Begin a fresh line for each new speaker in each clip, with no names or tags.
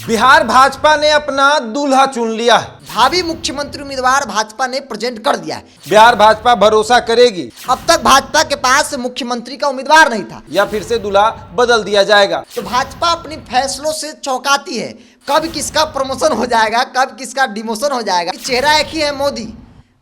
बिहार भाजपा ने अपना दूल्हा चुन लिया है।
भावी मुख्यमंत्री उम्मीदवार भाजपा ने प्रेजेंट कर दिया है।
बिहार भाजपा भरोसा करेगी।
अब तक भाजपा के पास मुख्यमंत्री का उम्मीदवार नहीं था,
या फिर से दूल्हा बदल दिया जाएगा।
तो भाजपा अपनी फैसलों से चौंकाती है। कब किसका प्रमोशन हो जाएगा, कब किसका डिमोशन हो जाएगा। चेहरा एक ही है, मोदी।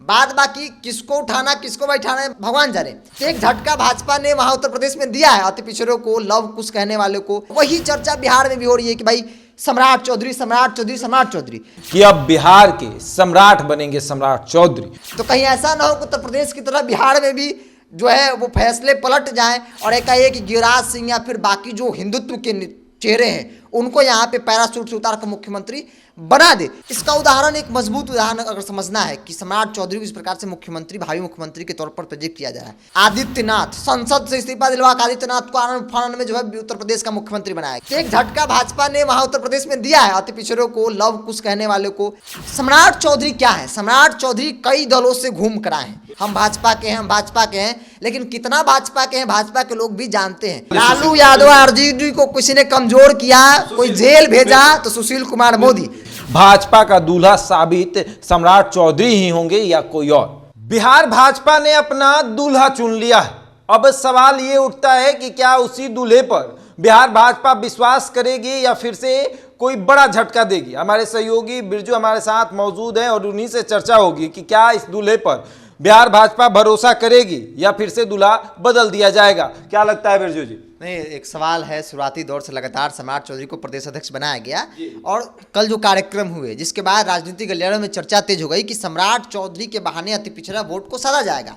बाद बाकी किसको उठाना किसको बैठाना है भगवान जाने। एक झटका भाजपा ने वहां उत्तर प्रदेश में दिया है अति पिछड़ों को, लव कुश कहने वाले को। वही चर्चा बिहार में भी हो रही है कि भाई सम्राट चौधरी, सम्राट चौधरी, सम्राट चौधरी,
कि अब बिहार के सम्राट बनेंगे सम्राट चौधरी।
तो कहीं ऐसा ना हो कि उत्तर प्रदेश की तरह बिहार में भी जो है वो फैसले पलट जाएं और एकाएक गिरिराज सिंह या फिर बाकी जो हिंदुत्व के चेहरे हैं उनको यहाँ पे पैराशूट से उतार कर मुख्यमंत्री बना दे। इसका उदाहरण, एक मजबूत उदाहरण अगर समझना है कि सम्राट चौधरी को इस प्रकार से मुख्यमंत्री, भावी मुख्यमंत्री के तौर पर प्रोजेक्ट किया जा रहा है। आदित्यनाथ संसद से इस्तीफा दिलवा कर आदित्यनाथ को आनंद फानन में जो है उत्तर प्रदेश का मुख्यमंत्री बनाया। एक झटका भाजपा ने वहां उत्तर प्रदेश में दिया है अति पिछड़ों को, लव कुश कहने वाले को। सम्राट चौधरी क्या है? सम्राट चौधरी कई दलों से घूम कर आए हैं। हम भाजपा के हैं, हम भाजपा के हैं, लेकिन कितना भाजपा के हैं भाजपा के लोग भी जानते हैं। लालू यादव आरजेडी को किसी ने कमजोर किया, कोई जेल भेजा, तो सुशील कुमार मोदी।
भाजपा का दूल्हा साबित सम्राट चौधरी ही होंगे या कोई और। बिहार भाजपा ने अपना दूल्हा चुन लिया है। अब सवाल ये उठता है कि क्या उसी दूल्हे पर बिहार भाजपा विश्वास करेगी या फिर से कोई बड़ा झटका देगी। हमारे सहयोगी बिरजू हमारे साथ मौजूद हैं और उन्हीं से चर्चा होगी कि क्या इस दूल्हे पर बिहार भाजपा भरोसा करेगी या फिर से दूल्हा बदल दिया जाएगा। क्या लगता है बिरजू जी?
नहीं, एक सवाल है। शुरुआती दौर से लगातार सम्राट चौधरी को प्रदेश अध्यक्ष बनाया गया और कल जो कार्यक्रम हुए जिसके बाद राजनीतिक गलियारों में चर्चा तेज हो गई कि सम्राट चौधरी के बहाने अति पिछड़ा वोट को साधा जाएगा।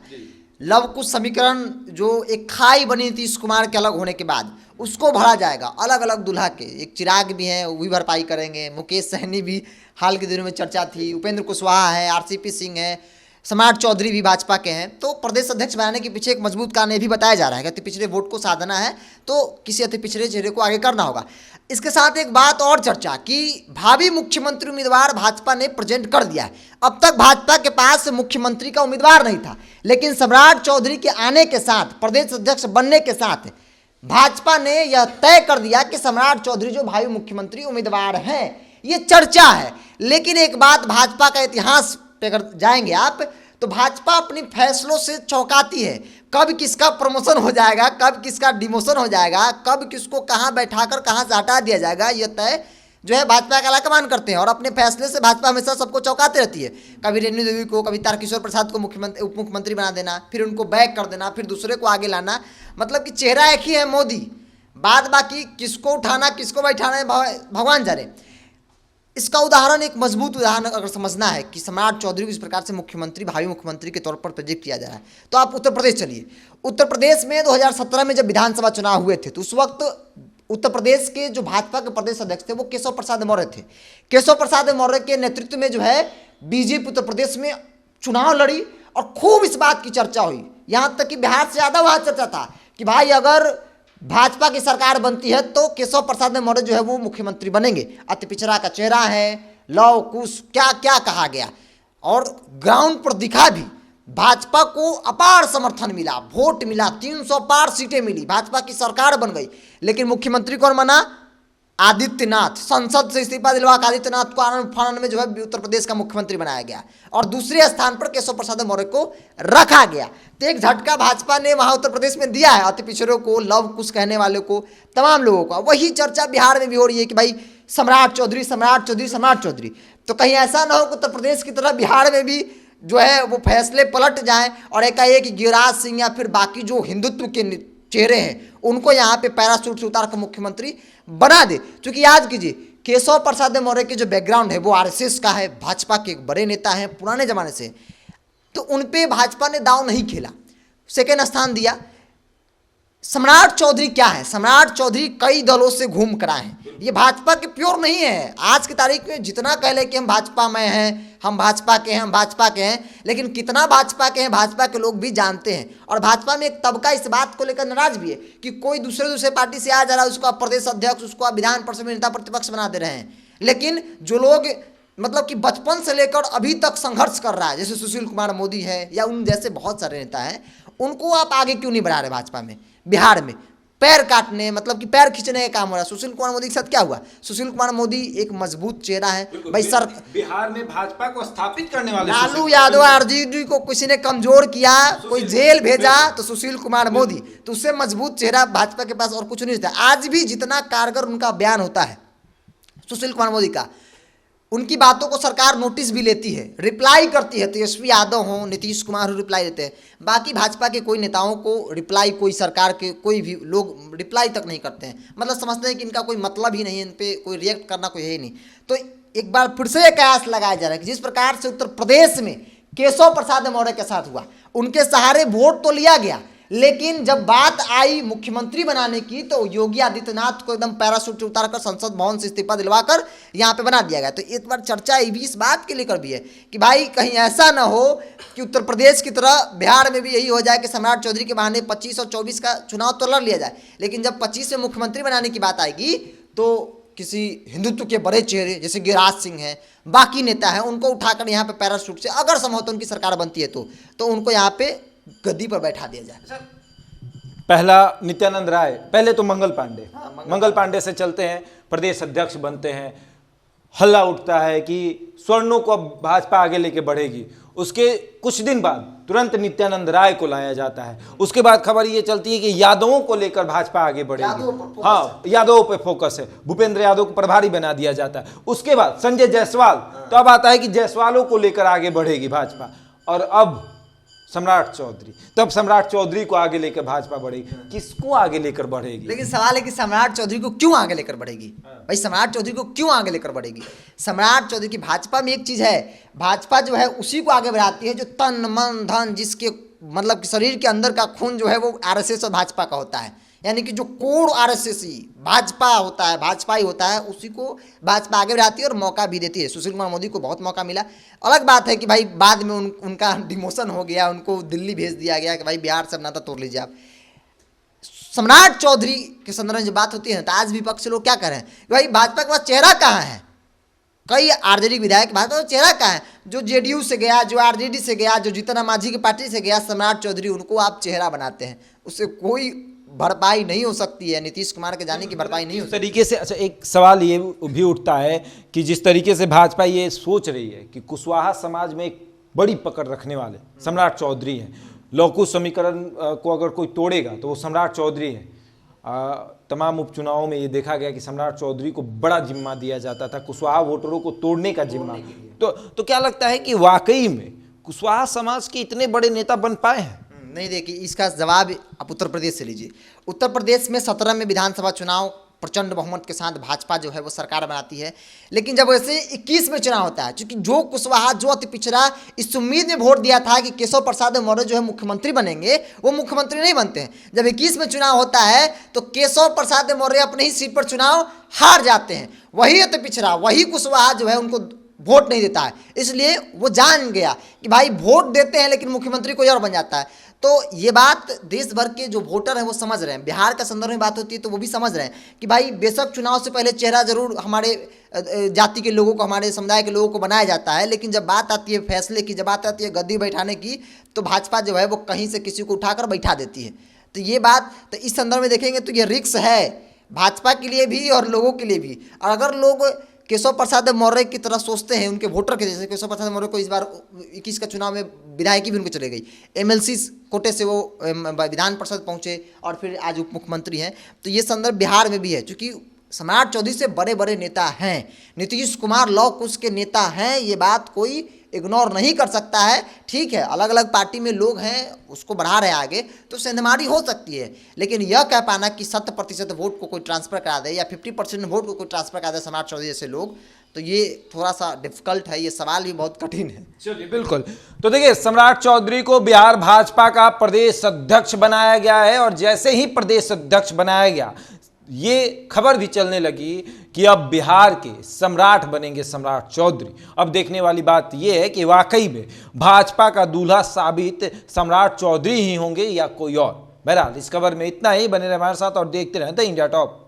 लव कुश समीकरण जो एक खाई बनी नीतीश कुमार के अलग होने के बाद उसको भरा जाएगा। अलग अलग दूल्हा के, एक चिराग भी हैं, वो भी भरपाई करेंगे। मुकेश सहनी भी हाल के दिनों में चर्चा थी, उपेंद्र कुशवाहा है, आरसीपी सिंह है, सम्राट चौधरी भी भाजपा के हैं। तो प्रदेश अध्यक्ष बनाने के पीछे एक मजबूत कारण ये भी बताया जा रहा है कि अति पिछड़े वोट को साधना है तो किसी अति पिछड़े चेहरे को आगे करना होगा। इसके साथ एक बात और चर्चा कि भावी मुख्यमंत्री उम्मीदवार भाजपा ने प्रेजेंट कर दिया है। अब तक भाजपा के पास मुख्यमंत्री का उम्मीदवार नहीं था, लेकिन सम्राट चौधरी के आने के साथ, प्रदेश अध्यक्ष बनने के साथ भाजपा ने यह तय कर दिया कि सम्राट चौधरी जो भावी मुख्यमंत्री उम्मीदवार हैं। ये चर्चा है। लेकिन एक बात, भाजपा का इतिहास पे अगर जाएंगे आप तो भाजपा अपनी फैसलों से चौंकाती है। कब किसका प्रमोशन हो जाएगा, कब किसका डिमोशन हो जाएगा, कब किसको कहां बैठाकर कहां से हटा दिया जाएगा, यह तय जो है भाजपा का हाईकमान करते हैं। और अपने फैसले से भाजपा हमेशा सबको चौंकाते रहती है। कभी रेणु देवी को, कभी तारकिशोर प्रसाद को मुख्यमंत्री, उप मुख्यमंत्री बना देना, फिर उनको बैक कर देना, फिर दूसरे को आगे लाना। मतलब कि चेहरा एक ही है, मोदी। बाद बाकी किसको उठाना किसको बैठाना है भगवान जाने। इसका उदाहरण, एक मजबूत उदाहरण अगर समझना है कि सम्राट चौधरी को इस प्रकार से मुख्यमंत्री, भावी मुख्यमंत्री के तौर पर प्रोजेक्ट किया जा रहा है, तो आप उत्तर प्रदेश चलिए। उत्तर प्रदेश में 2017 में जब विधानसभा चुनाव हुए थे तो उस वक्त उत्तर प्रदेश के जो भाजपा के प्रदेश अध्यक्ष थे वो केशव प्रसाद मौर्य थे। केशव प्रसाद मौर्य के नेतृत्व में जो है बीजेपी उत्तर प्रदेश में चुनाव लड़ी और खूब इस बात की चर्चा हुई। यहाँ तक कि बिहार से ज़्यादा वहाँ चर्चा था कि भाई अगर भाजपा की सरकार बनती है तो केशव प्रसाद मौर्य जो है वो मुख्यमंत्री बनेंगे। अति पिछड़ा का चेहरा है, लव कुश क्या क्या कहा गया और ग्राउंड पर दिखा भी। भाजपा को अपार समर्थन मिला, वोट मिला, 300 पार सीटें मिली, भाजपा की सरकार बन गई। लेकिन मुख्यमंत्री कौन बना? आदित्यनाथ। संसद से इस्तीफा दिलवा कर आदित्यनाथ को आनंद फानन में जो है उत्तर प्रदेश का मुख्यमंत्री बनाया गया और दूसरे स्थान पर केशव प्रसाद मौर्य को रखा गया। तो एक झटका भाजपा ने वहां उत्तर प्रदेश में दिया है अति पिछड़ों को, लव कुश कहने वाले को, तमाम लोगों को। वही चर्चा बिहार में भी हो रही है कि भाई सम्राट चौधरी, सम्राट चौधरी, सम्राट चौधरी। तो कहीं ऐसा ना हो कि उत्तर प्रदेश की तरह बिहार में भी जो है वो फैसले पलट जाएं और एकाएक गिरिराज सिंह या फिर बाकी जो हिंदुत्व के चेहरे हैं उनको यहाँ पे पैराशूट से उतार कर मुख्यमंत्री बना दे। क्योंकि याद कीजिए, केशव प्रसाद मौर्य के जो बैकग्राउंड है वो आरएसएस का है, भाजपा के एक बड़े नेता हैं पुराने जमाने से। तो उन पे भाजपा ने दाव नहीं खेला, सेकेंड स्थान दिया। सम्राट चौधरी क्या है? सम्राट चौधरी कई दलों से घूम कर आए हैं। ये भाजपा के प्योर नहीं है। आज की तारीख में जितना कह ले कि हम भाजपा में हैं, हम भाजपा के हैं, हम भाजपा के हैं, लेकिन कितना भाजपा के हैं भाजपा के लोग भी जानते हैं। और भाजपा में एक तबका इस बात को लेकर नाराज भी है कि कोई दूसरे पार्टी से आ जा रहा है, उसको आप प्रदेश अध्यक्ष, उसको आप विधान परिषद में नेता प्रतिपक्ष बना दे रहे हैं। लेकिन जो लोग मतलब कि बचपन से लेकर अभी तक संघर्ष कर रहा है, जैसे सुशील कुमार मोदी है या उन जैसे बहुत सारे नेता हैं, उनको आप आगे क्यों नहीं बढ़ा रहे भाजपा में, बिहार में? पैर काटने, मतलब कि पैर खींचने का काम हो रहा है। सुशील कुमार मोदी के साथ क्या हुआ? सुशील कुमार मोदी एक मजबूत चेहरा है भाई। सर
बिहार में भाजपा को स्थापित करने वाले
लालू यादव आरजेडी को किसी ने कमजोर किया, कोई जेल भेजा, तो सुशील कुमार मोदी, तो उससे मजबूत चेहरा भाजपा के पास और कुछ नहीं था। आज भी जितना कारगर उनका बयान होता है सुशील कुमार मोदी का, उनकी बातों को सरकार नोटिस भी लेती है, रिप्लाई करती है। तेजस्वी यादव हो, नीतीश कुमार हो, रिप्लाई देते हैं। बाकी भाजपा के कोई नेताओं को रिप्लाई, कोई सरकार के कोई भी लोग रिप्लाई तक नहीं करते हैं, मतलब समझते हैं कि इनका कोई मतलब ही नहीं है, इन पे कोई रिएक्ट करना कोई है ही नहीं। तो एक बार फिर से कयास लगाया जा रहा है कि जिस प्रकार से उत्तर प्रदेश में केशव प्रसाद मौर्य के साथ हुआ, उनके सहारे वोट तो लिया गया, लेकिन जब बात आई मुख्यमंत्री बनाने की तो योगी आदित्यनाथ को एकदम पैराशूट उतारकर संसद भवन से इस्तीफा दिलवाकर यहाँ पे बना दिया गया। तो एक बार चर्चा ये भी इस बात के लेकर भी है कि भाई कहीं ऐसा ना हो कि उत्तर प्रदेश की तरह बिहार में भी यही हो जाए कि सम्राट चौधरी के बहाने 25 और 24 का चुनाव तो लड़ लिया जाए, लेकिन जब 25 में मुख्यमंत्री बनाने की बात आएगी तो किसी हिंदुत्व के बड़े चेहरे जैसे गिरिराज सिंह हैं, बाकी नेता हैं, उनको उठाकर यहाँ पे पैराशूट से अगर संभव तो उनकी सरकार बनती है तो उनको यहाँ पे गद्दी पर बैठा दिया जाए।
पहला नित्यानंद राय, पहले तो मंगल पांडे, मंगल पांडे से चलते हैं, प्रदेश अध्यक्ष बनते हैं, हल्ला उठता है कि स्वर्णों को अब भाजपा आगे लेके बढ़ेगी। उसके कुछ दिन बाद तुरंत नित्यानंद राय को लाया जाता है। उसके बाद खबर ये चलती है कि यादवों को लेकर भाजपा आगे बढ़ेगी। हाँ, यादवों पे फोकस है, भूपेंद्र यादव को प्रभारी बना दिया जाता है। उसके बाद संजय जायसवाल, तो अब आता है कि जायसवालों को लेकर आगे बढ़ेगी भाजपा। और अब सम्राट चौधरी, तब सम्राट चौधरी को आगे लेकर भाजपा बढ़ेगी। किसको आगे लेकर बढ़ेगी?
लेकिन सवाल है कि सम्राट चौधरी को क्यों आगे लेकर बढ़ेगी? भाई सम्राट चौधरी को क्यों आगे लेकर बढ़ेगी? सम्राट चौधरी की भाजपा में एक चीज है, भाजपा जो है उसी को आगे बढ़ाती है जो तन मन धन, जिसके मतलब शरीर के अंदर का खून जो है वो आरएसएस और भाजपा का होता है, यानी कि जो कोर आरएसएस भाजपा होता है, भाजपा ही होता है, उसी को भाजपा आगे बढ़ाती है और मौका भी देती है। सुशील कुमार मोदी को बहुत मौका मिला। अलग बात है कि भाई बाद में उनका डिमोशन हो गया, उनको दिल्ली भेज दिया गया कि भाई बिहार से नाता तोड़ लीजिए आप। सम्राट चौधरी के संदर्भ में जब बात होती है तो आज विपक्ष से लोग क्या कर रहे हैं कि भाई भाजपा के पास चेहरा कहाँ है? कई आरजेडी विधायक भाजपा का चेहरा कहाँ है? जो जेडीयू से गया, जो आरजेडी से गया, जो जीतन राम मांझी की पार्टी से गया, सम्राट चौधरी, उनको आप चेहरा बनाते हैं, उससे कोई भरपाई नहीं हो सकती है। नीतीश कुमार के जाने की भरपाई नहीं हो सकती
तरीके से। अच्छा, एक सवाल ये भी उठता है कि जिस तरीके से भाजपा ये सोच रही है कि कुशवाहा समाज में एक बड़ी पकड़ रखने वाले सम्राट चौधरी हैं, लौकुश समीकरण को अगर कोई तोड़ेगा तो वो सम्राट चौधरी है। तमाम उपचुनावों में ये देखा गया कि सम्राट चौधरी को बड़ा जिम्मा दिया जाता था, कुशवाहा वोटरों को तोड़ने का जिम्मा। तो क्या लगता है कि वाकई में कुशवाहा समाज के इतने बड़े नेता बन पाए हैं?
नहीं, देखिए इसका जवाब आप उत्तर प्रदेश से लीजिए। उत्तर प्रदेश में 17 में विधानसभा चुनाव प्रचंड बहुमत के साथ भाजपा जो है वो सरकार बनाती है, लेकिन जब वैसे 21 में चुनाव होता है, क्योंकि जो कुशवाहा, जो अति पिछड़ा इस उम्मीद में वोट दिया था कि केशव प्रसाद मौर्य जो है मुख्यमंत्री बनेंगे, वो मुख्यमंत्री नहीं बनते हैं। जब 21 में चुनाव होता है तो केशव प्रसाद मौर्य अपने ही सीट पर चुनाव हार जाते हैं। वही अति पिछड़ा, वही कुशवाहा जो है उनको वोट नहीं देता है, इसलिए वो जान गया कि भाई वोट देते हैं लेकिन मुख्यमंत्री कोई और बन जाता है। तो ये बात देश भर के जो वोटर हैं वो समझ रहे हैं। बिहार का संदर्भ में बात होती है तो वो भी समझ रहे हैं कि भाई बेशक चुनाव से पहले चेहरा जरूर हमारे जाति के लोगों को, हमारे समुदाय के लोगों को बनाया जाता है, लेकिन जब बात आती है फैसले की, जब बात आती है गद्दी बैठाने की, तो भाजपा जो है वो कहीं से किसी को उठाकर बैठा देती है। तो ये बात, तो इस संदर्भ में देखेंगे तो ये रिस्क है भाजपा के लिए भी और लोगों के लिए भी। और अगर लोग केशव प्रसाद मौर्य की तरह सोचते हैं, उनके वोटर के जैसे, केशव प्रसाद मौर्य को इस बार 21 का चुनाव में विधायकी भी उनको चले गई, एमएलसी कोटे से वो विधान परिषद पहुंचे और फिर आज उप मुख्यमंत्री हैं। तो ये संदर्भ बिहार में भी है, क्योंकि सम्राट चौधरी से बड़े बड़े नेता हैं, नीतीश कुमार लॉ कुश के नेता हैं, ये बात कोई इग्नोर नहीं कर सकता है। ठीक है, अलग अलग पार्टी में लोग हैं, उसको बढ़ा रहे हैं आगे, तो सेंधमारी हो सकती है, लेकिन यह कह पाना कि 100% वोट को कोई ट्रांसफर करा दे या 50% वोट को कोई ट्रांसफर करा दे सम्राट चौधरी जैसे लोग, तो ये थोड़ा सा डिफिकल्ट है, ये सवाल भी बहुत कठिन है।
चलिए, बिल्कुल। तो देखिए, सम्राट चौधरी को बिहार भाजपा का प्रदेश अध्यक्ष बनाया गया है, और जैसे ही प्रदेश अध्यक्ष बनाया गया, ये खबर भी चलने लगी कि अब बिहार के सम्राट बनेंगे सम्राट चौधरी। अब देखने वाली बात यह है कि वाकई में भाजपा का दूल्हा साबित सम्राट चौधरी ही होंगे या कोई और। बहरहाल इस खबर में इतना ही। बने रहे हमारे साथ और देखते रहें द इंडिया टॉप।